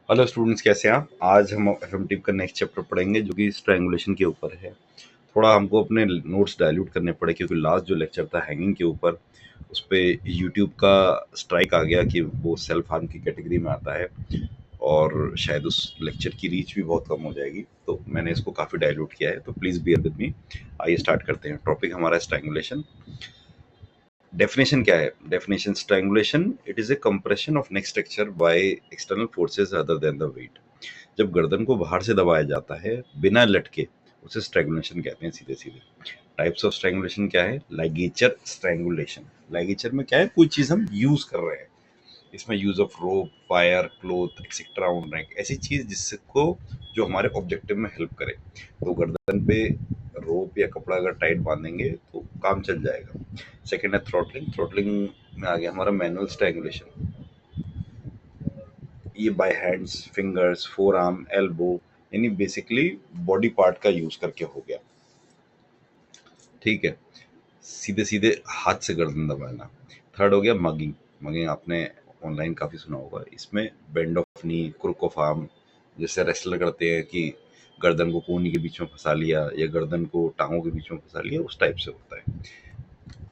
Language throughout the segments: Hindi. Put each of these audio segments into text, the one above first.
हेलो स्टूडेंट्स, कैसे हैं आप? आज हम एफएमटीप का नेक्स्ट चैप्टर पढ़ेंगे जो कि स्ट्रैंगुलेशन के ऊपर है। थोड़ा हमको अपने नोट्स डाइल्यूट करने पड़े क्योंकि लास्ट जो लेक्चर था हैंगिंग के ऊपर, उस पे यूट्यूब का स्ट्राइक आ गया कि वो सेल्फ हार्म की कैटेगरी में आता है और शायद उस लेक्चर की रीच भी बहुत कम हो जाएगी, तो मैंने इसको काफ़ी डाइल्यूट किया है। तो प्लीज़ बियर विद मी। आइए स्टार्ट करते हैं। टॉपिक हमारा है स्ट्रैंगुलेशन। डेफिनेशन क्या है? Definition: strangulation it is a compression of neck structure by external forces other than the weight. जब गर्दन को बाहर से दबाया जाता है बिना लटके, उसे स्ट्रैंगुलेशन कहते हैं सीधे सीधे। टाइप्स ऑफ स्ट्रैंगुलेशन क्या है? Ligature strangulation. लाइगेचर में क्या है? कोई चीज हम यूज कर रहे हैं, इसमें use of rope, wire, cloth etcetera on rack, ऐसी चीज जिसको जो हमारे ऑब्जेक्टिव में हेल्प करे। तो गर्दन पे रोप या कपड़ा अगर टाइट बांधेंगे तो काम चल जाएगा। सेकेंड है थ्रॉटलिंग। थ्रॉटलिंग में आ गया हमारा मैनुअल स्ट्रैंगुलेशन। ये by hands, fingers, forearm, elbow, यानी बेसिकली बॉडी पार्ट का यूज करके हो गया। ठीक है, सीधे सीधे हाथ से गर्दन दबाना। थर्ड हो गया मगिंग। मगिंग आपने ऑनलाइन काफी सुना होगा। इसमें bend of knee, crook of arm, जैसे रेसलर करते हैं कि गर्दन को कोहनी के बीच में फंसा लिया या गर्दन को टांगों के बीच में फंसा लिया, उस टाइप से होता है।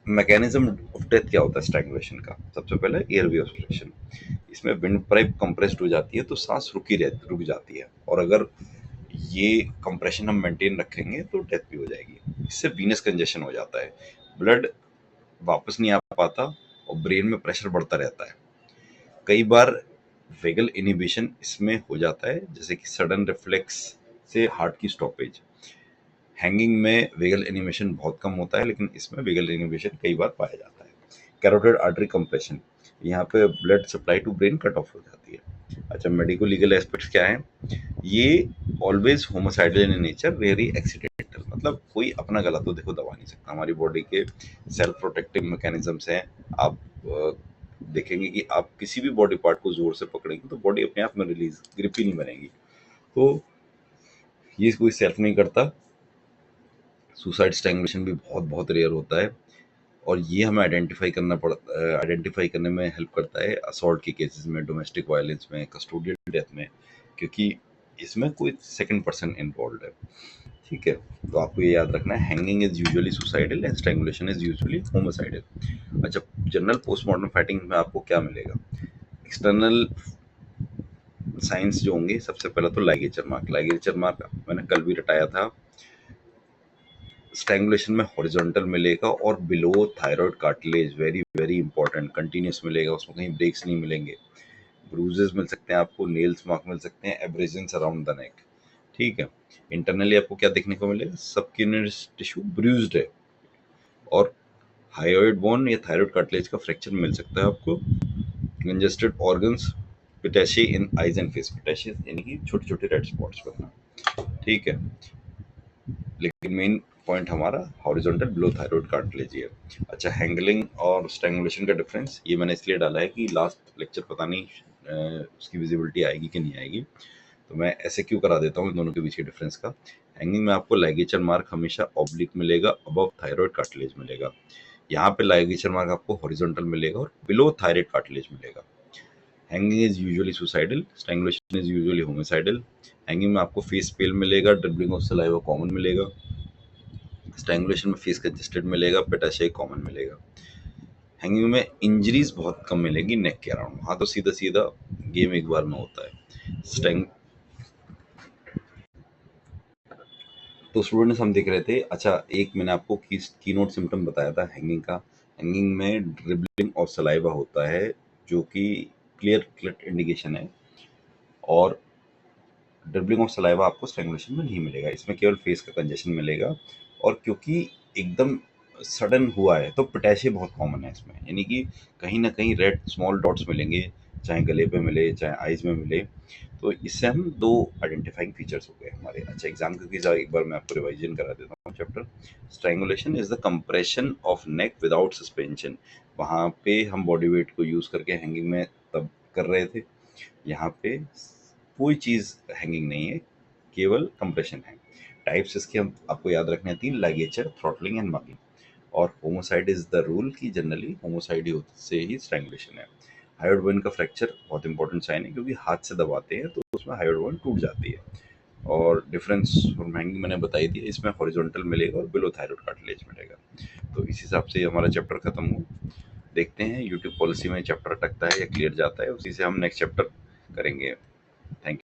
मैकेनिज्म ऑफ डेथ क्या होता है स्ट्रैंगुलेशन का? सबसे पहले एयरवे ऑब्स्ट्रक्शन। इसमें विंड पाइप कंप्रेस्ड हो जाती है तो सांस रुक जाती है, और अगर ये कंप्रेशन हम मेंटेन रखेंगे तो डेथ भी हो जाएगी। इससे वीनस कंजेशन हो जाता है, ब्लड वापस नहीं आ पाता और ब्रेन में प्रेशर बढ़ता रहता है। कई बार वेगल इनिबिशन इसमें हो जाता है, जैसे कि सडन रिफ्लेक्स से हार्ट की स्टॉपेज। हैंगिंग में वेगल एनिमेशन बहुत कम होता है, लेकिन इसमें वेगल एनिमेशन कई बार पाया जाता है। कैरोटिड आर्टरी कंप्रेशन, यहाँ पे blood supply to brain cut off हो जाती है। अच्छा, मेडिको लीगल एस्पेक्ट्स क्या है? ये always homicidal in nature, very accidental. मतलब कोई अपना गला तो देखो दबा नहीं सकता, हमारी बॉडी के सेल्फ प्रोटेक्टिव मैकेनिज्म्स हैं। आप देखेंगे कि आप किसी भी बॉडी पार्ट को जोर से पकड़ेंगे तो बॉडी अपने आप में रिलीज, ग्रिप ही नहीं बनेगी। तो ये कोई सेल्फ नहीं करता। सुसाइड स्ट्रैंगुलेशन भी बहुत बहुत रेयर होता है, और ये हमें आइडेंटिफाई करने में हेल्प करता है असॉल्ट के केसेस में, डोमेस्टिक वायलेंस में, कस्टोडियल डेथ में, क्योंकि इसमें कोई सेकंड पर्सन इन्वॉल्व है। ठीक है, तो आपको ये याद रखना है, hanging is usually suicidal and strangulation is usually homicidal. अच्छा, जनरल पोस्टमार्टम फाइटिंग में आपको क्या मिलेगा? एक्सटर्नल साइंस जो होंगे, सबसे पहला तो लाइगेचर मार्क। लाइगेचर मार्क मैंने कल भी रटाया था। स्ट्रैंगुलेशन में हॉरिजॉन्टल मिलेगा और below thyroid cartilage, very very important, continuous मिलेगा, उसमें कहीं ब्रेक्स नहीं मिलेंगे। ब्रूजेस मिल सकते हैं आपको, नेल्स मार्क मिल सकते हैं, एब्रेजन्स अराउंड द नेक। ठीक है, इंटरनली आपको क्या देखने को मिलेगा? सबक्यूनिस टिश्यू ब्रूज्ड है, और हाइयोइड बोन या थायराइड कार्टिलेज का फ्रैक्चर मिल सकता है आपको। Congested organs, petechiae in eyes and face. Petechiae यानी कि छोटे छोटे रेड स्पॉट्स बनना। ठीक है, लेकिन मेन पॉइंट हमारा हॉरिजॉन्टल बिलो थायराइड कार्टिलेज ही है। अच्छा, हैंगलिंग और स्ट्रैंगुलेशन का डिफरेंस ये मैंने इसलिए डाला है कि लास्ट लेक्चर पता नहीं उसकी विजिबिलिटी आएगी कि नहीं आएगी, तो मैं ऐसे क्यों करा देता हूँ इन दोनों के बीच के डिफरेंस का। हैंगिंग में आपको लाइगेचर मार्क हमेशा ऑब्लिक मिलेगा, अबव थायराइड कार्टिलेज मिलेगा। यहाँ पे लाइगेचर मार्क आपको हॉरिजॉन्टल मिलेगा और बिलो थायराइड कार्टिलेज मिलेगा। Hanging is usually suicidal, strangulation is usually homicidal. Hanging में आपको फेस पेल मिलेगा, ड्रिबलिंग ऑफ सलाइवा कॉमन मिलेगा। स्ट्रैंगुलेशन में फेस कंजेस्टेड मिलेगा, पिटाशय कॉमन मिलेगा। हैंगिंग में इंजरीज बहुत कम मिलेंगी नेक के अराउंड, वहाँ तो सीधा सीधा गेम एक बार में होता है। स्ट्रैंग तो स्टूडेंट्स हम देख रहे थे। अच्छा, एक मैंने आपको की नोट सिम्टम बताया था हैंगिंग का। हैंगिंग में ड्रिबलिंग ऑफ सलाइवा होता है, जो कि क्लियर कट इंडिकेशन है, और ड्रिबलिंग ऑफ सलाइवा आपको स्ट्रैंगुलेशन में नहीं मिलेगा। इसमें केवल फेस का कंजेशन मिलेगा, और क्योंकि एकदम सडन हुआ है तो पोटेशियम बहुत कॉमन है इसमें, यानी कि कहीं ना कहीं रेड स्मॉल डॉट्स मिलेंगे, चाहे गले पे मिले चाहे आइज में मिले। तो इससे हम दो आइडेंटिफाइंग फीचर्स हो गए हमारे। अच्छा, एग्जाम के एक बार मैं आपको रिवाइजन करा देता हूँ chapter. Strangulation is the compression of neck without suspension. वहाँ पे हम बॉडी वेट को यूज करके हैंगिंग में तब कर रहे थे, यहाँ पे कोई चीज़ हैंगिंग नहीं है, केवल कंप्रेशन है। टाइप्स इसके हम आपको याद रखने हैं 3: लाइगेचर, थ्रॉटलिंग एंड मगिंग। और होमोसाइड इज द रूल, की जनरली होमोसाइड से ही स्ट्रैंगुलेशन है। हायोइड बोन का फ्रैक्चर बहुत इंपॉर्टेंट साइन है, क्योंकि हाथ से दबाते हैं तो उसमें हायोइड बोन टूट जाती है। और डिफरेंस और महंगी मैंने बताई दी, इसमें हॉरिजॉन्टल मिलेगा और बिलो थायराइड कार्टिलेज मिलेगा। तो इस हिसाब से हमारा चैप्टर खत्म हुआ। देखते हैं यूट्यूब पॉलिसी में चैप्टर अटकता है या क्लियर जाता है, उसी से हम नेक्स्ट चैप्टर करेंगे। Thank you.